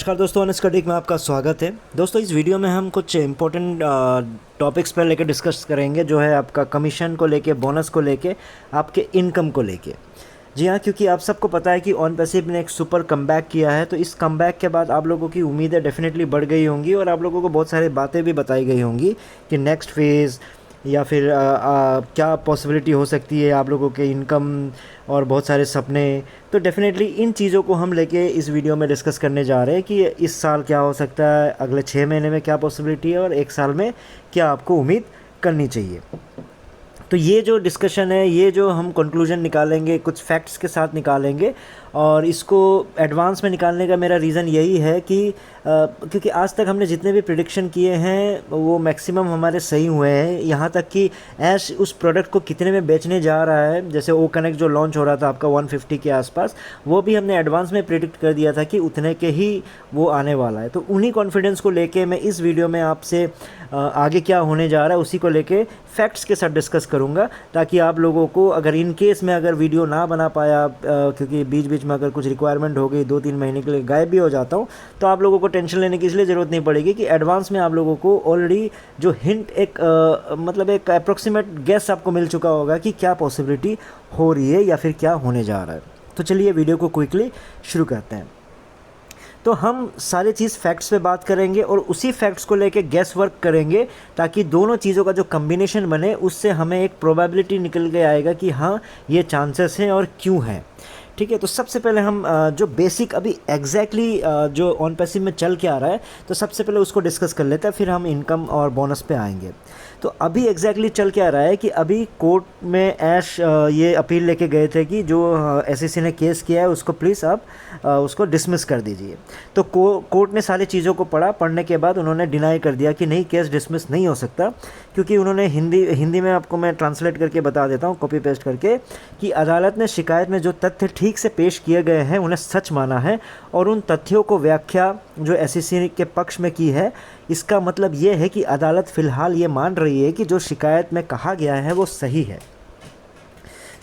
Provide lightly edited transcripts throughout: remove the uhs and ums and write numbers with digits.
नमस्कार दोस्तों, honest cutting में आपका स्वागत है। दोस्तों, इस वीडियो में हम कुछ इंपॉर्टेंट टॉपिक्स पर लेकर डिस्कस करेंगे, जो है आपका कमीशन को लेके, बोनस को लेके, आपके इनकम को लेके। जी हाँ, क्योंकि आप सबको पता है कि ऑन पैसिव ने एक सुपर कमबैक किया है, तो इस कमबैक के बाद आप लोगों की उम्मीदें डेफिनेटली बढ़ गई होंगी और आप लोगों को बहुत सारी बातें भी बताई गई होंगी कि नेक्स्ट फेज़ या फिर क्या पॉसिबिलिटी हो सकती है आप लोगों के इनकम और बहुत सारे सपने। तो डेफ़िनेटली इन चीज़ों को हम लेके इस वीडियो में डिस्कस करने जा रहे हैं कि इस साल क्या हो सकता है, अगले 6 महीने में क्या पॉसिबिलिटी है और 1 साल में क्या आपको उम्मीद करनी चाहिए। तो ये जो डिस्कशन है, ये जो हम कंक्लूजन निकालेंगे कुछ फैक्ट्स के साथ निकालेंगे, और इसको एडवांस में निकालने का मेरा रीज़न यही है कि क्योंकि आज तक हमने जितने भी प्रिडिक्शन किए हैं वो मैक्सिमम हमारे सही हुए हैं। यहाँ तक कि ऐश उस प्रोडक्ट को कितने में बेचने जा रहा है, जैसे ओ कनेक्ट जो लॉन्च हो रहा था आपका 150 के आसपास, वो भी हमने एडवांस में प्रिडिक्ट कर दिया था कि उतने के ही वो आने वाला है। तो उन्हीं कॉन्फिडेंस को लेके मैं इस वीडियो में आपसे आगे क्या होने जा रहा है उसी को लेके फैक्ट्स के साथ डिस्कस करूँगा, ताकि आप लोगों को अगर इन केस में अगर वीडियो ना बना पाया, क्योंकि बीच बीच में अगर कुछ रिक्वायरमेंट हो गई, 2-3 महीने के लिए गायब भी हो जाता हूँ, तो आप लोगों को टेंशन लेने की इसलिए ज़रूरत नहीं पड़ेगी कि एडवांस में आप लोगों को ऑलरेडी जो हिंट मतलब एक अप्रोक्सीमेट गेस आपको मिल चुका होगा कि क्या पॉसिबिलिटी हो रही है या फिर क्या होने जा रहा है। तो चलिए वीडियो को क्विकली शुरू करते हैं। तो हम सारी चीज़ फैक्ट्स पे बात करेंगे और उसी फैक्ट्स को लेके गैस वर्क करेंगे, ताकि दोनों चीज़ों का जो कम्बिनेशन बने उससे हमें एक प्रोबेबिलिटी निकल के आएगा कि हाँ ये चांसेस हैं और क्यों हैं। ठीक है, तो सबसे पहले हम जो बेसिक अभी एग्जैक्टली जो ऑन पैसिव में चल के आ रहा है, तो सबसे पहले उसको डिस्कस कर लेते हैं, फिर हम इनकम और बोनस पे आएंगे। तो अभी एग्जैक्टली चल के आ रहा है कि अभी कोर्ट में ऐश ये अपील लेके गए थे कि जो एसईसी ने केस किया है उसको प्लीज़ आप उसको डिसमिस कर दीजिए। तो कोर्ट ने सारी चीज़ों को पढ़ने के बाद उन्होंने डिनाई कर दिया कि नहीं, केस डिसमिस नहीं हो सकता, क्योंकि उन्होंने हिंदी में आपको मैं ट्रांसलेट करके बता देता हूँ, कॉपी पेस्ट करके, कि अदालत ने शिकायत में जो तथ्य ठीक से पेश किए गए हैं उन्हें सच माना है और उन तथ्यों को व्याख्या जो एसईसी के पक्ष में की है। इसका मतलब ये है कि अदालत फ़िलहाल ये मान रही है कि जो शिकायत में कहा गया है वो सही है।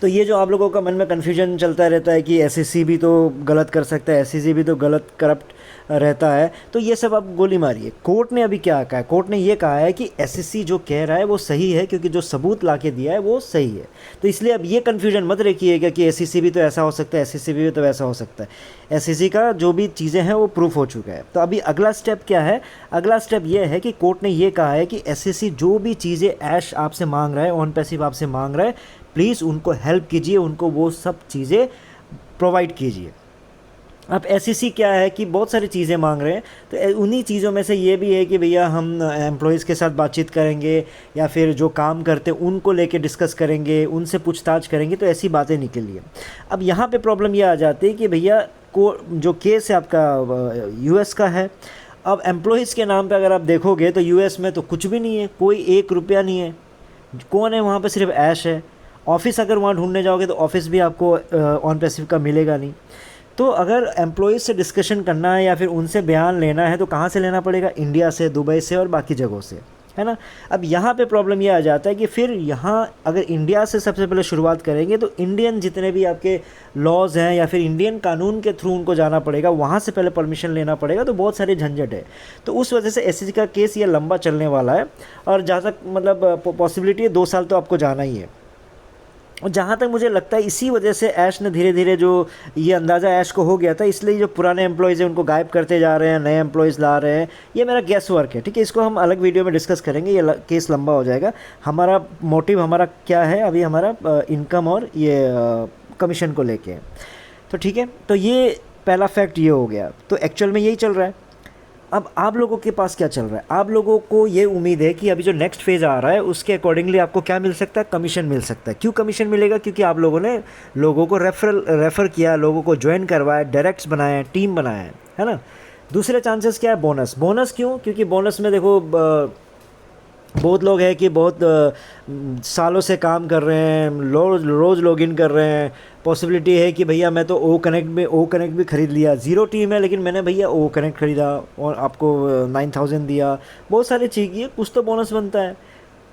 तो ये जो आप लोगों का मन में कन्फ्यूजन चलता रहता है कि एसईसी भी तो गलत कर सकता है, एसईसी भी तो गलत करप्ट रहता है, तो ये सब आप गोली मारिए। कोर्ट ने अभी क्या कहा है? कोर्ट ने ये कहा है कि एसईसी जो कह रहा है वो सही है, क्योंकि जो सबूत ला के दिया है वो सही है। तो इसलिए अब ये कन्फ्यूजन मत रखिएगा कि एसईसी भी तो ऐसा हो सकता है, एसईसी भी तो वैसा हो सकता है। एसईसी का जो भी चीज़ें हैं वो प्रूफ हो चुका है। तो अभी अगला स्टेप क्या है? अगला स्टेप ये है कि कोर्ट ने ये कहा है कि एसईसी जो भी चीज़ें ऐश आपसे मांग रहा है, ऑन पैसिव आपसे मांग रहा है, प्लीज़ उनको हेल्प कीजिए, उनको वो सब चीज़ें प्रोवाइड कीजिए। अब एसईसी क्या है कि बहुत सारी चीज़ें मांग रहे हैं, तो उन्हीं चीज़ों में से ये भी है कि भैया हम एम्प्लॉयज़ के साथ बातचीत करेंगे या फिर जो काम करते हैं उनको लेके डिस्कस करेंगे, उनसे पूछताछ करेंगे, तो ऐसी बातें निकली है। अब यहाँ पे प्रॉब्लम ये आ जाती है कि भैया को जो केस है आपका यूएस का है। अब एम्प्लॉयज़ के नाम पे अगर आप देखोगे तो यूएस में तो कुछ भी नहीं है, कोई 1 रुपया नहीं है। कौन है वहाँ पे? सिर्फ ऐश है। ऑफ़िस अगर वहाँ ढूंढने जाओगे तो ऑफ़िस भी आपको ऑन पैसिव का मिलेगा नहीं। तो अगर एम्प्लॉयज़ से डिस्कशन करना है या फिर उनसे बयान लेना है तो कहाँ से लेना पड़ेगा? इंडिया से, दुबई से और बाकी जगहों से, है ना। अब यहाँ पे प्रॉब्लम ये आ जाता है कि फिर यहाँ अगर इंडिया से सबसे पहले शुरुआत करेंगे तो इंडियन जितने भी आपके लॉज हैं या फिर इंडियन कानून के थ्रू उनको जाना पड़ेगा, वहाँ से पहले परमिशन लेना पड़ेगा, तो बहुत सारी झंझट है। तो उस वजह से एसईसी का केस ये लंबा चलने वाला है, और जहाँ तक मतलब पॉसिबिलिटी है 2 साल तो आपको जाना ही है। और जहाँ तक मुझे लगता है इसी वजह से ऐश ने धीरे धीरे, जो ये अंदाज़ा ऐश को हो गया था, इसलिए जो पुराने एम्प्लॉयज़ हैं उनको गायब करते जा रहे हैं, नए एम्प्लॉयज़ ला रहे हैं। ये मेरा गैस वर्क है, ठीक है। इसको हम अलग वीडियो में डिस्कस करेंगे, ये केस लंबा हो जाएगा। हमारा मोटिव हमारा क्या है अभी? हमारा इनकम और ये कमीशन को लेके है। तो ठीक है, तो ये पहला फैक्ट ये हो गया। तो एक्चुअल में यही चल रहा है। अब आप लोगों के पास क्या चल रहा है? आप लोगों को ये उम्मीद है कि अभी जो नेक्स्ट फेज़ आ रहा है उसके अकॉर्डिंगली आपको क्या मिल सकता है? कमीशन मिल सकता है। क्यों कमीशन मिलेगा? क्योंकि आप लोगों ने लोगों को रेफ़र किया, लोगों को ज्वाइन करवाया, डायरेक्ट्स बनाए, टीम बनाया है ना। दूसरे चांसेस क्या है? बोनस। बोनस क्यों? क्योंकि बोनस में देखो बहुत लोग हैं कि बहुत सालों से काम कर रहे हैं, रोज़ लॉगिन कर रहे हैं। पॉसिबिलिटी है कि भैया मैं तो ओ कनेक्ट भी ख़रीद लिया, 0 टीम है लेकिन मैंने भैया ओ कनेक्ट ख़रीदा और आपको 9000 दिया, बहुत सारी चीज़ें, कुछ तो बोनस बनता है।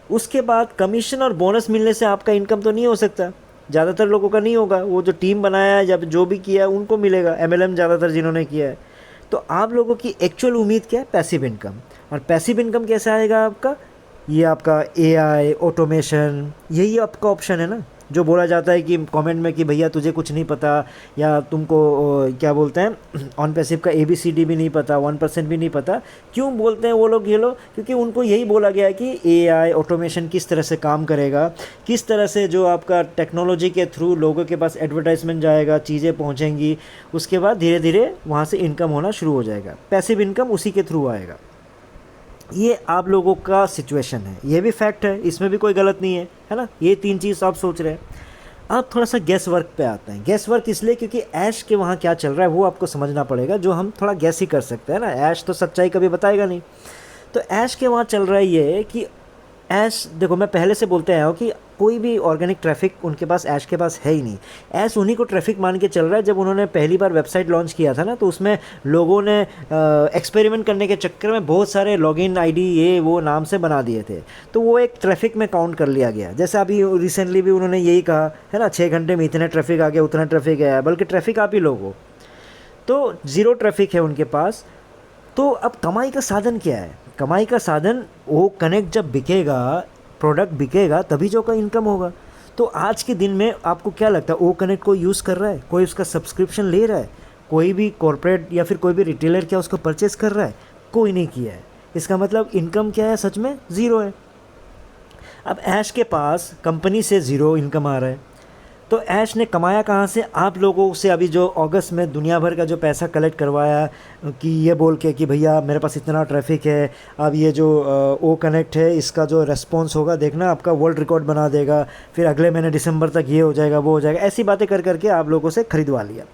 उसके बाद कमीशन और बोनस मिलने से आपका इनकम तो नहीं हो सकता, ज़्यादातर लोगों का नहीं होगा। वो जो टीम बनाया है या जो भी किया है उनको मिलेगा, MLM ज़्यादातर जिन्होंने किया है। तो आप लोगों की एक्चुअल उम्मीद क्या है? Passive income. और पैसिव इनकम कैसे आएगा आपका? ये आपका एआई, ऑटोमेशन, यही आपका ऑप्शन है ना। जो बोला जाता है कि कमेंट में कि भैया तुझे कुछ नहीं पता, या तुमको क्या बोलते हैं ऑन पैसिव का ABCD भी नहीं पता, 1% भी नहीं पता। क्यों बोलते हैं वो लोग ये लोग? क्योंकि उनको यही बोला गया है कि एआई, ऑटोमेशन किस तरह से काम करेगा, किस तरह से जो आपका टेक्नोलॉजी के थ्रू लोगों के पास एडवर्टाइजमेंट जाएगा, चीज़ें पहुँचेंगी, उसके बाद धीरे धीरे वहाँ से इनकम होना शुरू हो जाएगा। पैसिव इनकम उसी के थ्रू आएगा। ये आप लोगों का सिचुएशन है, ये भी फैक्ट है, इसमें भी कोई गलत नहीं है ना। ये 3 चीज़ आप सोच रहे हैं। आप थोड़ा सा गैस वर्क पे आते हैं। गैस वर्क इसलिए क्योंकि ऐश के वहाँ क्या चल रहा है वो आपको समझना पड़ेगा, जो हम थोड़ा गैस ही कर सकते हैं ना। ऐश तो सच्चाई कभी बताएगा नहीं। तो ऐश के वहाँ चल रहा है ये कि ऐश, देखो मैं पहले से बोलते आया हूँ कि कोई भी ऑर्गेनिक ट्रैफिक उनके पास, ऐश के पास है ही नहीं। ऐश उन्हीं को ट्रैफिक मान के चल रहा है। जब उन्होंने पहली बार वेबसाइट लॉन्च किया था ना, तो उसमें लोगों ने एक्सपेरिमेंट करने के चक्कर में बहुत सारे लॉगिन आईडी ये वो नाम से बना दिए थे, तो वो एक ट्रैफिक में काउंट कर लिया गया। जैसे अभी रिसेंटली भी उन्होंने यही कहा है ना, 6 घंटे में इतने ट्रैफिक आ गया, उतना ट्रैफिक आया, बल्कि ट्रैफिक आप ही लोग हो। तो ज़ीरो ट्रैफिक है उनके पास। तो अब कमाई का साधन क्या है? कमाई का साधन वो कनेक्ट जब बिकेगा, प्रोडक्ट बिकेगा, तभी जो का इनकम होगा। तो आज के दिन में आपको क्या लगता है, वो कनेक्ट कोई यूज़ कर रहा है? कोई उसका सब्सक्रिप्शन ले रहा है? कोई भी कॉर्पोरेट या फिर कोई भी रिटेलर क्या उसको परचेस कर रहा है? कोई नहीं किया है। इसका मतलब इनकम क्या है? सच में ज़ीरो है। अब ऐश के पास कंपनी से ज़ीरो इनकम आ रहा है, तो ऐश ने कमाया कहाँ से? आप लोगों से अभी जो अगस्त में दुनिया भर का जो पैसा कलेक्ट करवाया कि ये बोल के कि भैया मेरे पास इतना ट्रैफिक है, अब ये जो ओ कनेक्ट है इसका जो रेस्पॉन्स होगा देखना आपका वर्ल्ड रिकॉर्ड बना देगा, फिर अगले महीने दिसंबर तक ये हो जाएगा वो हो जाएगा, ऐसी बातें कर करके आप लोगों से ख़रीदवा लिया।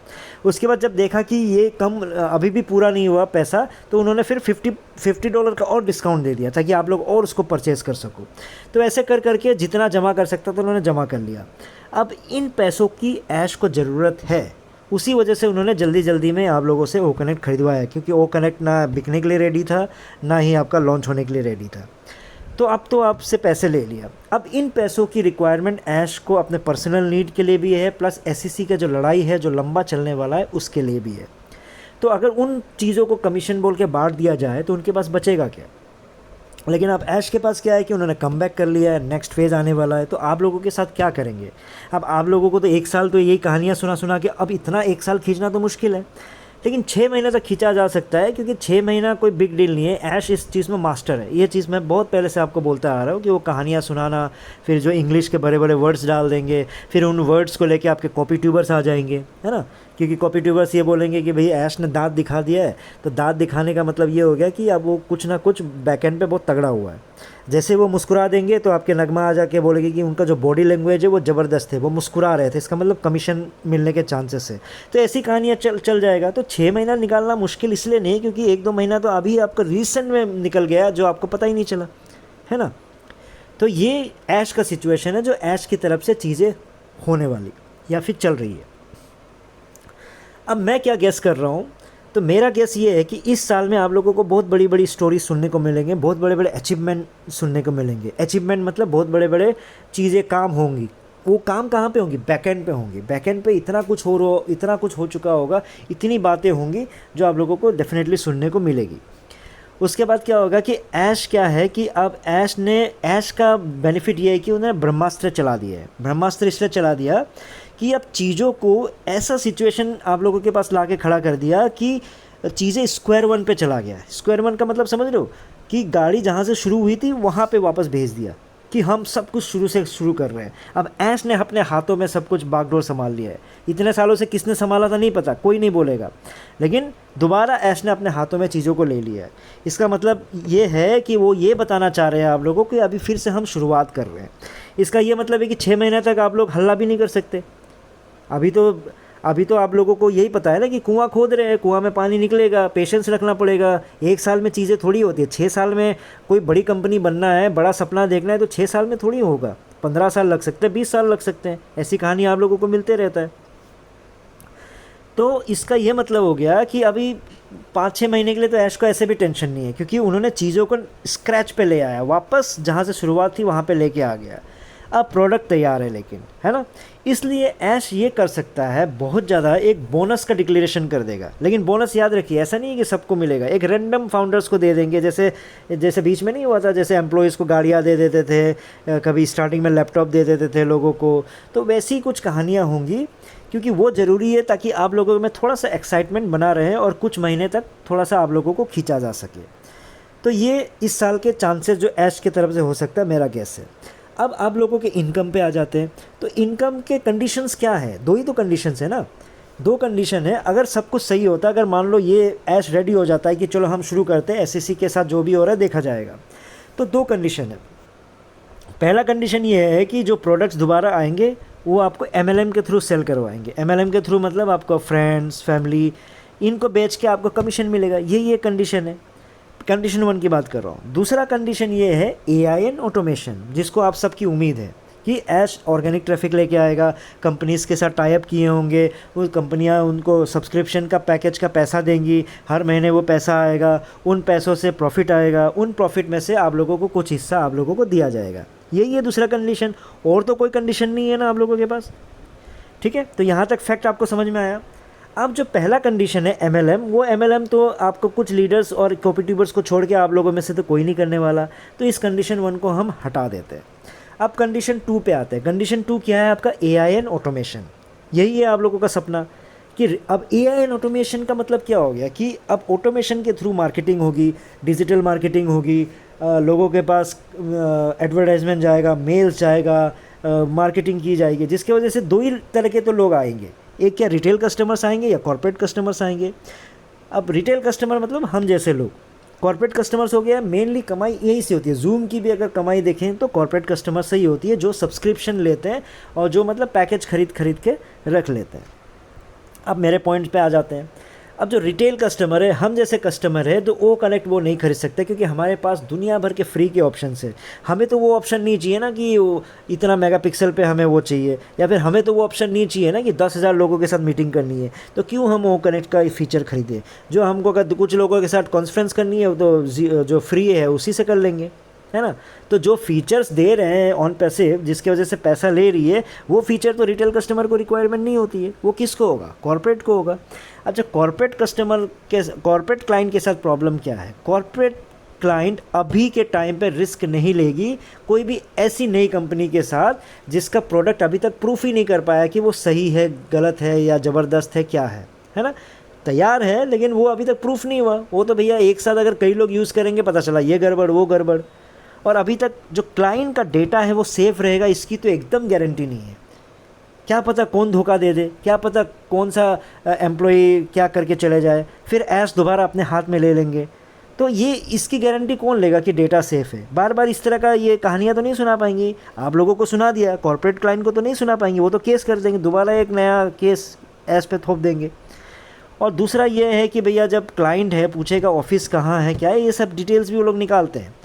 उसके बाद जब देखा कि ये कम अभी भी पूरा नहीं हुआ पैसा, तो उन्होंने फिर $50 का और डिस्काउंट दे दिया ताकि आप लोग और उसको परचेज़ कर सको। तो ऐसे कर करके जितना जमा कर सकता था उन्होंने जमा कर लिया। अब इन पैसों की ऐश को ज़रूरत है, उसी वजह से उन्होंने जल्दी जल्दी में आप लोगों से ओ कनेक्ट खरीदवाया, क्योंकि ओ कनेक्ट ना बिकने के लिए रेडी था, ना ही आपका लॉन्च होने के लिए रेडी था। तो अब तो आपसे पैसे ले लिया। अब इन पैसों की रिक्वायरमेंट ऐश को अपने पर्सनल नीड के लिए भी है, प्लस SEC का जो लड़ाई है जो लंबा चलने वाला है उसके लिए भी है। तो अगर उन चीज़ों को कमीशन बोल के बांट दिया जाए तो उनके पास बचेगा क्या? लेकिन अब ऐश के पास क्या है कि उन्होंने कम बैक कर लिया है, नेक्स्ट फेज़ आने वाला है। तो आप लोगों के साथ क्या करेंगे? अब आप लोगों को तो 1 साल तो यही कहानियाँ सुना सुना के अब इतना 1 साल खींचना तो मुश्किल है, लेकिन 6 महीने तक खींचा जा सकता है, क्योंकि 6 महीना कोई बिग डील नहीं है। ऐश इस चीज़ में मास्टर है। ये चीज़ मैं बहुत पहले से आपको बोलता आ रहा हूँ कि वो कहानियाँ सुनाना, फिर जो इंग्लिश के बड़े बड़े वर्ड्स डाल देंगे, फिर उन वर्ड्स को लेके आपके कॉपी ट्यूबर्स आ जाएंगे, है ना। क्योंकि कॉपी ट्यूबर्स ये बोलेंगे कि भाई ऐश ने दांत दिखा दिया है, तो दांत दिखाने का मतलब ये हो गया कि अब वो कुछ ना कुछ बैकएंड पे बहुत तगड़ा हुआ है। जैसे वो मुस्कुरा देंगे तो आपके नगमा आ जाके बोलेगी कि उनका जो बॉडी लैंग्वेज है वो ज़बरदस्त है, वो मुस्कुरा रहे थे, इसका मतलब कमीशन मिलने के चांसेस है। तो ऐसी कहानियाँ चल जाएगा। तो 6 महीना निकालना मुश्किल इसलिए नहीं क्योंकि 1-2 महीना तो अभी आपका रिसेंट में निकल गया जो आपको पता ही नहीं चला, है ना। तो ये ऐश का सिचुएशन है जो ऐश की तरफ से चीज़ें होने वाली या फिर चल रही है। अब मैं क्या गेस कर रहा हूँ, तो मेरा गेस ये है कि इस साल में आप लोगों को बहुत बड़ी बड़ी स्टोरी सुनने को मिलेंगे, बहुत बड़े बड़े अचीवमेंट सुनने को मिलेंगे। अचीवमेंट मतलब बहुत बड़े बड़े चीज़ें काम होंगी। वो काम कहाँ पे होंगी? बैकएंड पे होंगी। बैकएंड पे इतना कुछ हो चुका होगा, इतनी बातें होंगी जो आप लोगों को डेफिनेटली सुनने को मिलेगी। उसके बाद क्या होगा कि ऐश क्या है कि अब ऐश का बेनिफिट ये है कि उन्होंने ब्रह्मास्त्र चला दिया है। ब्रह्मास्त्र इसलिए चला दिया कि अब चीज़ों को ऐसा सिचुएशन आप लोगों के पास ला के खड़ा कर दिया कि चीज़ें स्क्वायर वन पे चला गया। स्क्वायर वन का मतलब समझ रहे हो कि गाड़ी जहाँ से शुरू हुई थी वहाँ पे वापस भेज दिया कि हम सब कुछ शुरू से शुरू कर रहे हैं। अब ऐश ने अपने हाथों में सब कुछ बागडोर संभाल लिया है। इतने सालों से किसने संभाला था नहीं पता, कोई नहीं बोलेगा, लेकिन दोबारा ऐश ने अपने हाथों में चीज़ों को ले लिया है। इसका मतलब ये है कि वो ये बताना चाह रहे हैं आप लोगों को कि अभी फिर से हम शुरुआत कर रहे हैं। इसका ये मतलब है कि 6 महीने तक आप लोग हल्ला भी नहीं कर सकते। अभी तो आप लोगों को यही पता है ना कि कुआं खोद रहे हैं, कुआं में पानी निकलेगा, पेशेंस रखना पड़ेगा। 1 साल में चीज़ें थोड़ी होती है। 6 साल में कोई बड़ी कंपनी बनना है, बड़ा सपना देखना है तो 6 साल में थोड़ी होगा। 15 साल लग सकते हैं, 20 साल लग सकते हैं। ऐसी कहानी आप लोगों को मिलते रहता है। तो इसका ये मतलब हो गया कि अभी 5-6 महीने के लिए तो ऐश को ऐसे भी टेंशन नहीं है, क्योंकि उन्होंने चीज़ों को स्क्रैच पे ले आया, वापस जहाँ से शुरुआत थी वहाँ पे लेके आ गया। अब प्रोडक्ट तैयार है लेकिन, है ना, इसलिए ऐश ये कर सकता है बहुत ज़्यादा, एक बोनस का डिक्लेरेशन कर देगा। लेकिन बोनस याद रखिए ऐसा नहीं है कि सबको मिलेगा, एक रैंडम फाउंडर्स को दे देंगे, जैसे जैसे बीच में नहीं हुआ था, जैसे एम्प्लॉयज़ को गाड़ियाँ दे देते थे, कभी स्टार्टिंग में लैपटॉप दे देते थे लोगों को, तो वैसी कुछ कहानियाँ होंगी, क्योंकि वो ज़रूरी है ताकि आप लोगों में थोड़ा सा एक्साइटमेंट बना रहे और कुछ महीने तक थोड़ा सा आप लोगों को खींचा जा सके। तो ये इस साल के चांसेस जो ऐश की तरफ से हो सकता है, मेरा गेस है। अब आप लोगों के इनकम पे आ जाते हैं, तो इनकम के कंडीशंस क्या है, दो ही तो कंडीशंस है ना, दो कंडीशन है। अगर सब कुछ सही होता है, अगर मान लो ये ऐश रेडी हो जाता है कि चलो हम शुरू करते हैं, एसएससी के साथ जो भी हो रहा है देखा जाएगा, तो दो कंडीशन है। पहला कंडीशन ये है कि जो प्रोडक्ट्स दोबारा आएंगे वो आपको एमएलएम के थ्रू सेल करवाएंगे। एमएलएम के थ्रू मतलब आपको फ्रेंड्स, फैमिली, इनको बेच के आपको कमीशन मिलेगा, ये कंडीशन है। कंडीशन 1 की बात कर रहा हूँ। दूसरा कंडीशन ये है एआईएन ऑटोमेशन, जिसको आप सबकी उम्मीद है कि ऐश ऑर्गेनिक ट्रैफिक लेके आएगा, कंपनीज़ के साथ टाई अप किए होंगे, वो कंपनियां उनको सब्सक्रिप्शन का पैकेज का पैसा देंगी, हर महीने वो पैसा आएगा, उन पैसों से प्रॉफिट आएगा, उन प्रॉफिट में से आप लोगों को कुछ हिस्सा आप लोगों को दिया जाएगा। यही है दूसरा कंडीशन, और तो कोई कंडीशन नहीं है ना आप लोगों के पास। ठीक है, तो यहाँ तक फैक्ट आपको समझ में आया। अब जो पहला कंडीशन है एमएलएम, वो एमएलएम तो आपको कुछ लीडर्स और कोऑपरेटिवर्स को छोड़ के आप लोगों में से तो कोई नहीं करने वाला, तो इस कंडीशन 1 को हम हटा देते हैं। अब कंडीशन 2 पे आते हैं। कंडीशन 2 क्या है आपका, एआईएन ऑटोमेशन। यही है आप लोगों का सपना कि अब एआईएन ऑटोमेशन का मतलब क्या हो गया कि अब ऑटोमेशन के थ्रू मार्केटिंग होगी, डिजिटल मार्केटिंग होगी, लोगों के पास एडवर्टाइजमेंट जाएगा, मेल्स जाएगा, मार्केटिंग की जाएगी, जिसकी वजह से दो ही तरह के तो लोग आएंगे, एक क्या रिटेल कस्टमर्स आएंगे या कॉर्पोरेट कस्टमर्स आएंगे। अब रिटेल कस्टमर मतलब हम जैसे लोग, कॉर्पोरेट कस्टमर्स हो गया, मेनली कमाई यही से होती है। जूम की भी अगर कमाई देखें तो कॉर्पोरेट कस्टमर से ही होती है, जो सब्सक्रिप्शन लेते हैं और जो मतलब पैकेज खरीद के रख लेते हैं। अब मेरे पॉइंट पे आ जाते हैं। अब जो रिटेल कस्टमर है, हम जैसे कस्टमर है, तो वो कनेक्ट वो नहीं खरीद सकते, क्योंकि हमारे पास दुनिया भर के फ्री के ऑप्शन है। हमें तो वो ऑप्शन नहीं चाहिए ना कि वो इतना मेगापिक्सल पे हमें वो चाहिए, या फिर हमें तो वो ऑप्शन नहीं चाहिए ना कि 10,000 लोगों के साथ मीटिंग करनी है, तो क्यों हम वो कनेक्ट का फीचर खरीदें। जो हमको अगर कुछ लोगों के साथ कॉन्फ्रेंस करनी है तो जो फ्री है उसी से कर लेंगे, है ना। तो जो फीचर्स दे रहे हैं ऑन पैसिव, जिसकी वजह से पैसा ले रही है, वो फीचर तो रिटेल कस्टमर को रिक्वायरमेंट नहीं होती है, वो किसको होगा, कॉर्पोरेट को होगा। अच्छा, कॉर्पोरेट क्लाइंट के साथ प्रॉब्लम क्या है, कॉर्पोरेट क्लाइंट अभी के टाइम पे रिस्क नहीं लेगी कोई भी ऐसी नई कंपनी के साथ जिसका प्रोडक्ट अभी तक प्रूफ ही नहीं कर पाया कि वो सही है, गलत है या ज़बरदस्त है, क्या है ना। तैयार है लेकिन वो अभी तक प्रूफ नहीं हुआ। वो तो भैया एक साथ अगर कई लोग यूज़ करेंगे, पता चला ये गड़बड़ वो गड़बड़, और अभी तक जो क्लाइंट का डेटा है वो सेफ़ रहेगा, इसकी तो एकदम गारंटी नहीं है। क्या पता कौन धोखा दे दे, क्या पता कौन सा एम्प्लॉई क्या करके चले जाए, फिर ऐश दोबारा अपने हाथ में ले लेंगे। तो ये इसकी गारंटी कौन लेगा कि डेटा सेफ़ है। बार बार इस तरह का ये कहानियाँ तो नहीं सुना पाएंगी, आप लोगों को सुना दिया, कॉर्पोरेट क्लाइंट को तो नहीं सुना पाएंगे, वो तो केस कर देंगे, दोबारा एक नया केस ऐश पे थोप देंगे। और दूसरा ये है कि भैया जब क्लाइंट है पूछेगा ऑफिस कहाँ है, क्या है, ये सब डिटेल्स भी वो लोग निकालते हैं।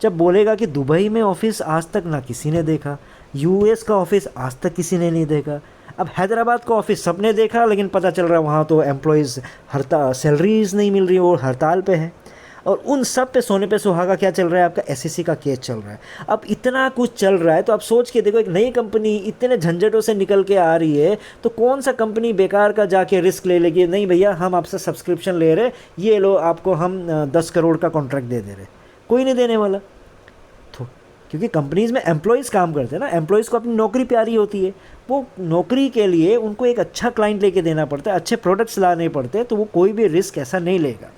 जब बोलेगा कि दुबई में ऑफिस आज तक ना किसी ने देखा, यूएस का ऑफिस आज तक किसी ने नहीं देखा, अब हैदराबाद का ऑफिस सबने देखा, लेकिन पता चल रहा है वहाँ तो एम्प्लॉयज़ हड़ताल, सैलरीज नहीं मिल रही, वो हड़ताल पे है। और उन सब पे सोने पे सुहागा क्या चल रहा है, आपका एसएससी का केस चल रहा है। अब इतना कुछ चल रहा है तो आप सोच के देखो, एक नई कंपनी इतने झंझटों से निकल के आ रही है, तो कौन सा कंपनी बेकार का जाके रिस्क ले लेगी, नहीं भैया हम आपसे सब्सक्रिप्शन ले रहे, ये लो आपको हम 10 करोड़ का कॉन्ट्रैक्ट दे रहे, कोई नहीं देने वाला। तो क्योंकि कंपनीज़ में एम्प्लॉयज़ काम करते हैं ना, एम्प्लॉयज़ को अपनी नौकरी प्यारी होती है, वो नौकरी के लिए उनको एक अच्छा क्लाइंट लेके देना पड़ता है, अच्छे प्रोडक्ट्स लाने पड़ते हैं, तो वो कोई भी रिस्क ऐसा नहीं लेगा।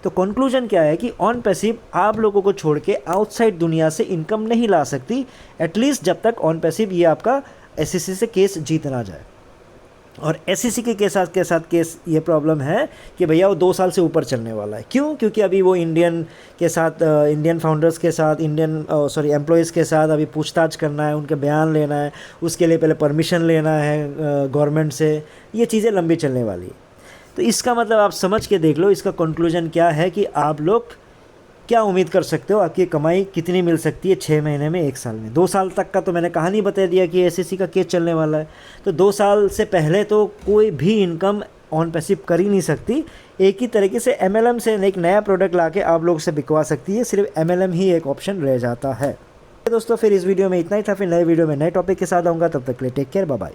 तो कंक्लूजन क्या है कि ऑन पैसिव आप लोगों को छोड़ के आउटसाइड दुनिया से इनकम नहीं ला सकती, एटलीस्ट जब तक ऑन पैसिव ये आपका एसएससी से केस जीत ना जाए। और एसएससी के साथ केस ये प्रॉब्लम है कि भैया वो 2 साल से ऊपर चलने वाला है। क्यों? क्योंकि अभी वो इंडियन फाउंडर्स के साथ, एम्प्लॉयज़ के साथ अभी पूछताछ करना है, उनके बयान लेना है, उसके लिए पहले परमिशन लेना है गवर्नमेंट से, ये चीज़ें लंबी चलने वाली है। तो इसका मतलब आप समझ के देख लो, इसका कंक्लूजन क्या है कि आप लोग क्या उम्मीद कर सकते हो, आपकी कमाई कितनी मिल सकती है 6 महीने में, 1 साल में। 2 साल तक का तो मैंने कहानी बता दिया कि एसएससी का केस चलने वाला है, तो 2 साल से पहले तो कोई भी इनकम ऑन पैसिव कर ही नहीं सकती। एक ही तरीके से एमएलएम से एक नया प्रोडक्ट लाके आप लोग से बिकवा सकती है, सिर्फ एमएलएम ही एक ऑप्शन रह जाता है। दोस्तों फिर इस वीडियो में इतना ही था, फिर नए वीडियो में नए टॉपिक के साथ आऊँगा, तब तक के लिए टेक केयर, बाय बाय।